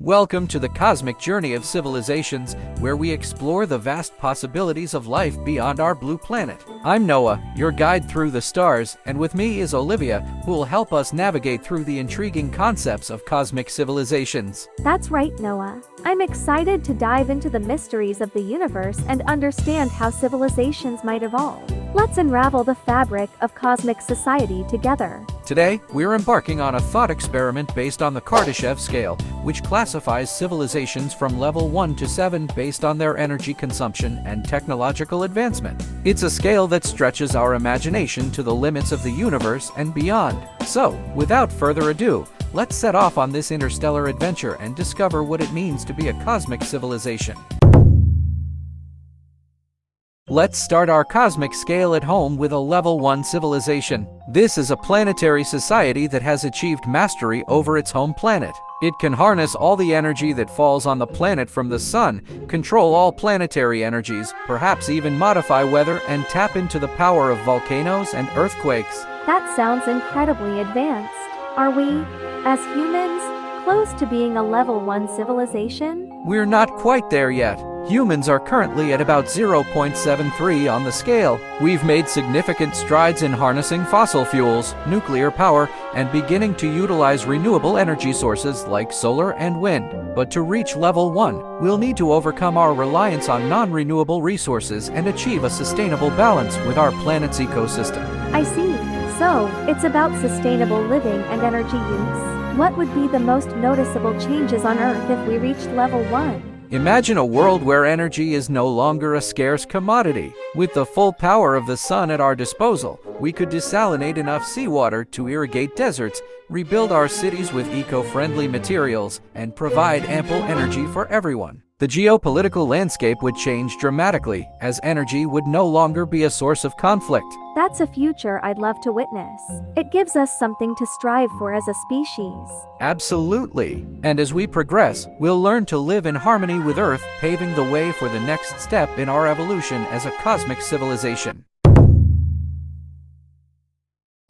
Welcome to the cosmic journey of civilizations, where we explore the vast possibilities of life beyond our blue planet. I'm Noah, your guide through the stars, and with me is Olivia, who will help us navigate through the intriguing concepts of cosmic civilizations. That's right, Noah. I'm excited to dive into the mysteries of the universe and understand how civilizations might evolve. Let's unravel the fabric of cosmic society together. Today, we're embarking on a thought experiment based on the Kardashev Scale, which classifies civilizations from level 1 to 7 based on their energy consumption and technological advancement. It's a scale that stretches our imagination to the limits of the universe and beyond. So, without further ado, let's set off on this interstellar adventure and discover what it means to be a cosmic civilization. Let's start our cosmic scale at home with a level 1 civilization. This is a planetary society that has achieved mastery over its home planet. It can harness all the energy that falls on the planet from the sun, control all planetary energies, perhaps even modify weather and tap into the power of volcanoes and earthquakes. That sounds incredibly advanced. Are we, as humans, close to being a level 1 civilization? We're not quite there yet. Humans are currently at about 0.73 on the scale. We've made significant strides in harnessing fossil fuels, nuclear power, and beginning to utilize renewable energy sources like solar and wind. But to reach level 1, we'll need to overcome our reliance on non-renewable resources and achieve a sustainable balance with our planet's ecosystem. I see. So, it's about sustainable living and energy use. What would be the most noticeable changes on Earth if we reached level 1? Imagine a world where energy is no longer a scarce commodity. With the full power of the sun at our disposal, we could desalinate enough seawater to irrigate deserts, rebuild our cities with eco-friendly materials, and provide ample energy for everyone. The geopolitical landscape would change dramatically, as energy would no longer be a source of conflict. That's a future I'd love to witness. It gives us something to strive for as a species. Absolutely. And as we progress, we'll learn to live in harmony with Earth, paving the way for the next step in our evolution as a cosmic civilization.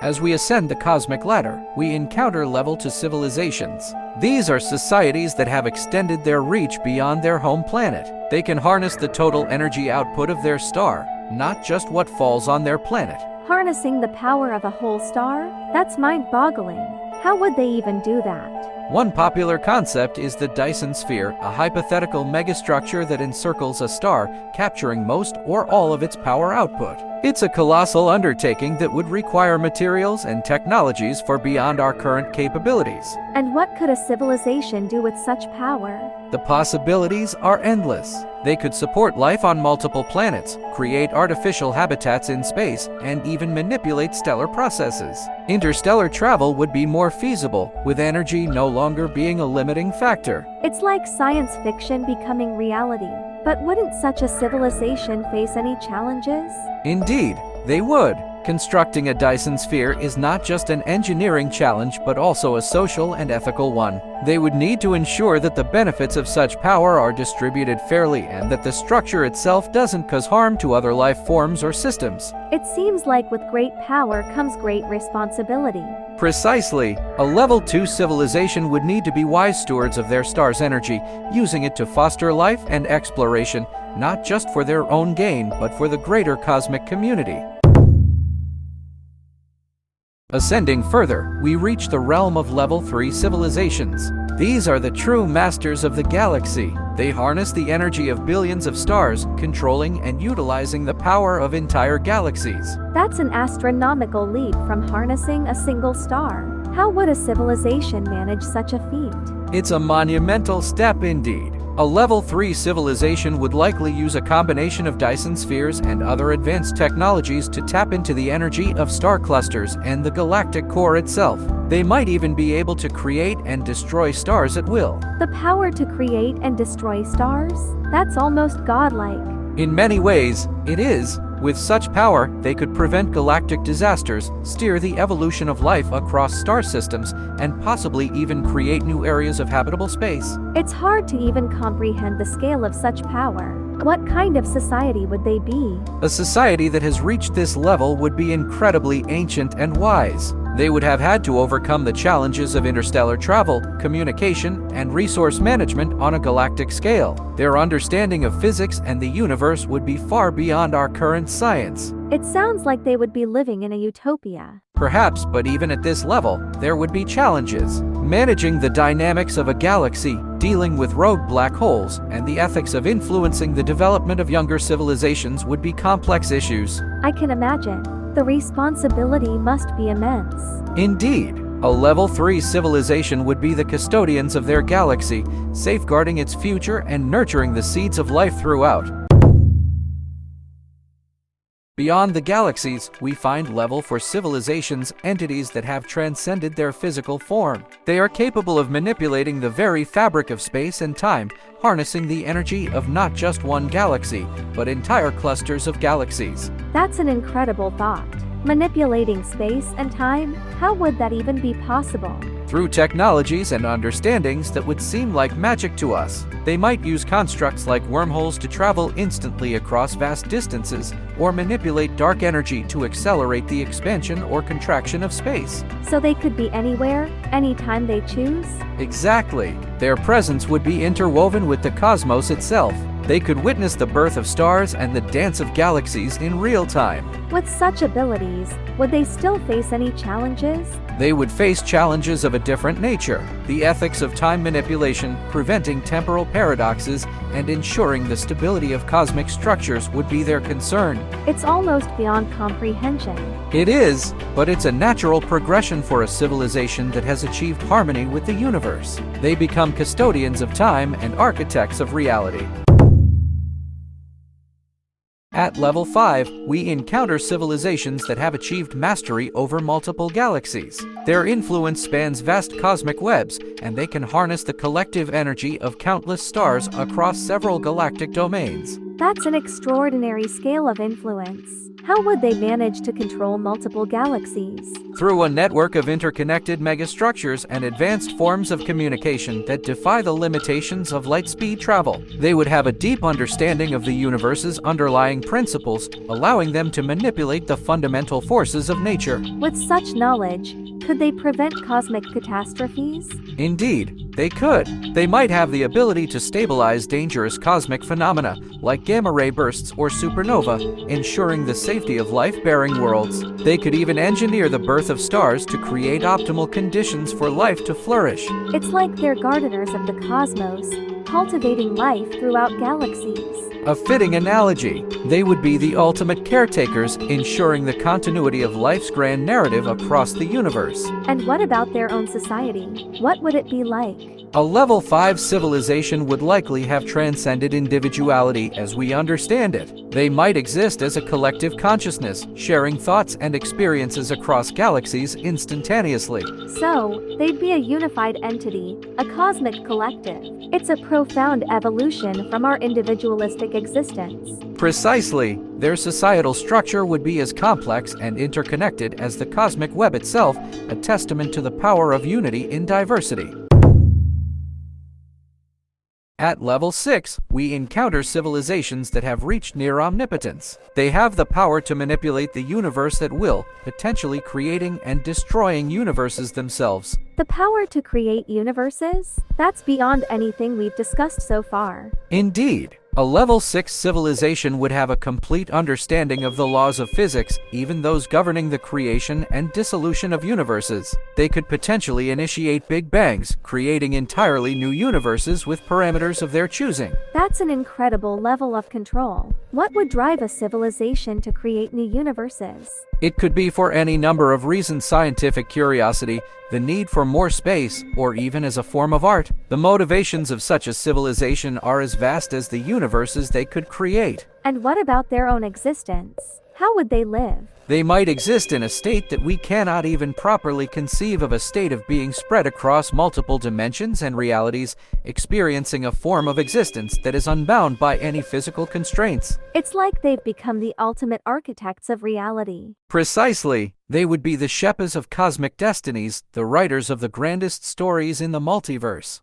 As we ascend the cosmic ladder, we encounter level 2 civilizations. These are societies that have extended their reach beyond their home planet. They can harness the total energy output of their star, not just what falls on their planet. Harnessing the power of a whole star? That's mind-boggling. How would they even do that? One popular concept is the Dyson sphere, a hypothetical megastructure that encircles a star, capturing most or all of its power output. It's a colossal undertaking that would require materials and technologies far beyond our current capabilities. And what could a civilization do with such power? The possibilities are endless. They could support life on multiple planets, create artificial habitats in space, and even manipulate stellar processes. Interstellar travel would be more feasible, with energy no longer being a limiting factor. It's like science fiction becoming reality. But wouldn't such a civilization face any challenges? Indeed, they would. Constructing a Dyson sphere is not just an engineering challenge but also a social and ethical one. They would need to ensure that the benefits of such power are distributed fairly and that the structure itself doesn't cause harm to other life forms or systems. It seems like with great power comes great responsibility. Precisely. A level 2 civilization would need to be wise stewards of their star's energy, using it to foster life and exploration, not just for their own gain but for the greater cosmic community. Ascending further, we reach the realm of level 3 civilizations. These are the true masters of the galaxy. They harness the energy of billions of stars, controlling and utilizing the power of entire galaxies. That's an astronomical leap from harnessing a single star. How would a civilization manage such a feat? It's a monumental step indeed. A level 3 civilization would likely use a combination of Dyson spheres and other advanced technologies to tap into the energy of star clusters and the galactic core itself. They might even be able to create and destroy stars at will. The power to create and destroy stars? That's almost godlike. In many ways, it is. With such power, they could prevent galactic disasters, steer the evolution of life across star systems, and possibly even create new areas of habitable space. It's hard to even comprehend the scale of such power. What kind of society would they be? A society that has reached this level would be incredibly ancient and wise. They would have had to overcome the challenges of interstellar travel, communication, and resource management on a galactic scale. Their understanding of physics and the universe would be far beyond our current science. It sounds like they would be living in a utopia. Perhaps, but even at this level, there would be challenges. Managing the dynamics of a galaxy, dealing with rogue black holes, and the ethics of influencing the development of younger civilizations would be complex issues. I can imagine. The responsibility must be immense. Indeed. A Level 3 civilization would be the custodians of their galaxy, safeguarding its future and nurturing the seeds of life throughout. Beyond the galaxies, we find Level 4 civilizations, entities that have transcended their physical form. They are capable of manipulating the very fabric of space and time, harnessing the energy of not just one galaxy, but entire clusters of galaxies. That's an incredible thought. Manipulating space and time? How would that even be possible? Through technologies and understandings that would seem like magic to us. They might use constructs like wormholes to travel instantly across vast distances, or manipulate dark energy to accelerate the expansion or contraction of space. So they could be anywhere, anytime they choose? Exactly. Their presence would be interwoven with the cosmos itself. They could witness the birth of stars and the dance of galaxies in real time. With such abilities, would they still face any challenges? They would face challenges of a different nature. The ethics of time manipulation, preventing temporal paradoxes, and ensuring the stability of cosmic structures would be their concern. It's almost beyond comprehension. It is, but it's a natural progression for a civilization that has achieved harmony with the universe. They become custodians of time and architects of reality. At Level 5, we encounter civilizations that have achieved mastery over multiple galaxies. Their influence spans vast cosmic webs, and they can harness the collective energy of countless stars across several galactic domains. That's an extraordinary scale of influence. How would they manage to control multiple galaxies? Through a network of interconnected megastructures and advanced forms of communication that defy the limitations of light-speed travel. They would have a deep understanding of the universe's underlying principles, allowing them to manipulate the fundamental forces of nature. With such knowledge, could they prevent cosmic catastrophes? Indeed, they could. They might have the ability to stabilize dangerous cosmic phenomena, like gamma-ray bursts or supernova, ensuring the safety of life-bearing worlds. They could even engineer the birth of stars to create optimal conditions for life to flourish. It's like they're gardeners of the cosmos, cultivating life throughout galaxies. A fitting analogy. They would be the ultimate caretakers, ensuring the continuity of life's grand narrative across the universe. And what about their own society? What would it be like? A Level 5 civilization would likely have transcended individuality as we understand it. They might exist as a collective consciousness, sharing thoughts and experiences across galaxies instantaneously. So, they'd be a unified entity, a cosmic collective. It's a profound evolution from our individualistic existence. Precisely. Their societal structure would be as complex and interconnected as the cosmic web itself, a testament to the power of unity in diversity. At Level 6, we encounter civilizations that have reached near omnipotence. They have the power to manipulate the universe at will, potentially creating and destroying universes themselves. The power to create universes? That's beyond anything we've discussed so far. Indeed. A Level 6 civilization would have a complete understanding of the laws of physics, even those governing the creation and dissolution of universes. They could potentially initiate Big Bangs, creating entirely new universes with parameters of their choosing. That's an incredible level of control. What would drive a civilization to create new universes? It could be for any number of reasons: scientific curiosity, the need for more space, or even as a form of art. The motivations of such a civilization are as vast as the universes they could create. And what about their own existence? How would they live? They might exist in a state that we cannot even properly conceive of, a state of being spread across multiple dimensions and realities, experiencing a form of existence that is unbound by any physical constraints. It's like they've become the ultimate architects of reality. Precisely. They would be the Shepherds of cosmic destinies, the writers of the grandest stories in the multiverse.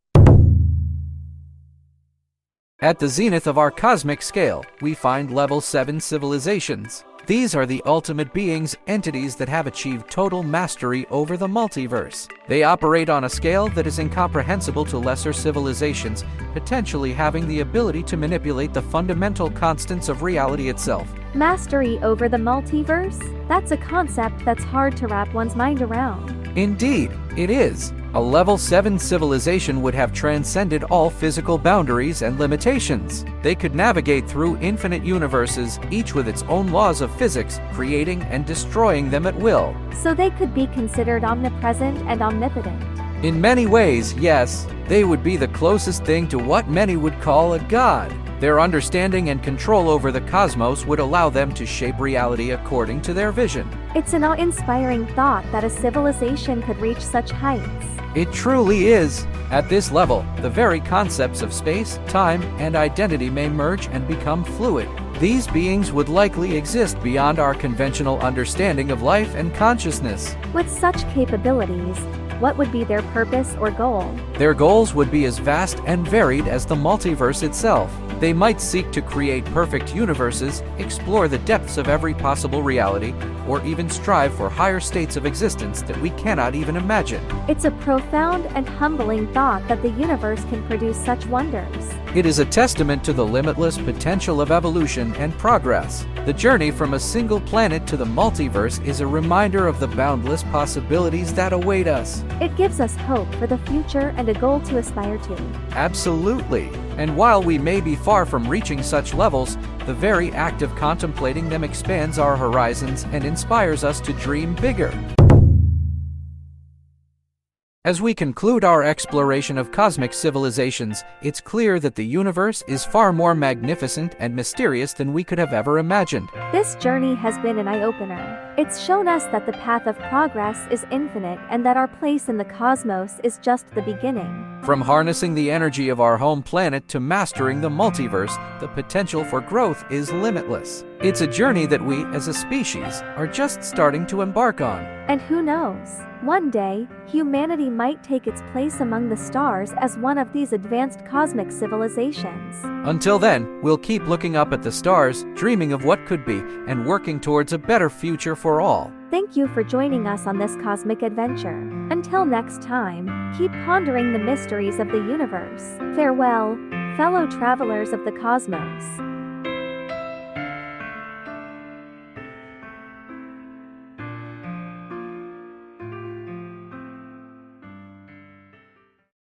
At the zenith of our cosmic scale, we find Level 7 civilizations. These are the ultimate beings, entities that have achieved total mastery over the multiverse. They operate on a scale that is incomprehensible to lesser civilizations, potentially having the ability to manipulate the fundamental constants of reality itself. Mastery over the multiverse? That's a concept that's hard to wrap one's mind around. Indeed, it is. A level 7 civilization would have transcended all physical boundaries and limitations. They could navigate through infinite universes, each with its own laws of physics, creating and destroying them at will. So they could be considered omnipresent and omnipotent. In many ways, yes, they would be the closest thing to what many would call a god. Their understanding and control over the cosmos would allow them to shape reality according to their vision. It's an awe-inspiring thought that a civilization could reach such heights. It truly is. At this level, the very concepts of space, time, and identity may merge and become fluid. These beings would likely exist beyond our conventional understanding of life and consciousness. With such capabilities, what would be their purpose or goal? Their goals would be as vast and varied as the multiverse itself. They might seek to create perfect universes, explore the depths of every possible reality, or even strive for higher states of existence that we cannot even imagine. It's a profound and humbling thought that the universe can produce such wonders. It is a testament to the limitless potential of evolution and progress. The journey from a single planet to the multiverse is a reminder of the boundless possibilities that await us. It gives us hope for the future and a goal to aspire to. Absolutely. And while we may be far from reaching such levels, the very act of contemplating them expands our horizons and inspires us to dream bigger. As we conclude our exploration of cosmic civilizations, it's clear that the universe is far more magnificent and mysterious than we could have ever imagined. This journey has been an eye-opener. It's shown us that the path of progress is infinite and that our place in the cosmos is just the beginning. From harnessing the energy of our home planet to mastering the multiverse, the potential for growth is limitless. It's a journey that we, as a species, are just starting to embark on. And who knows? One day, humanity might take its place among the stars as one of these advanced cosmic civilizations. Until then, we'll keep looking up at the stars, dreaming of what could be, and working towards a better future for all. Thank you for joining us on this cosmic adventure. Until next time, keep pondering the mysteries of the universe. Farewell, fellow travelers of the cosmos.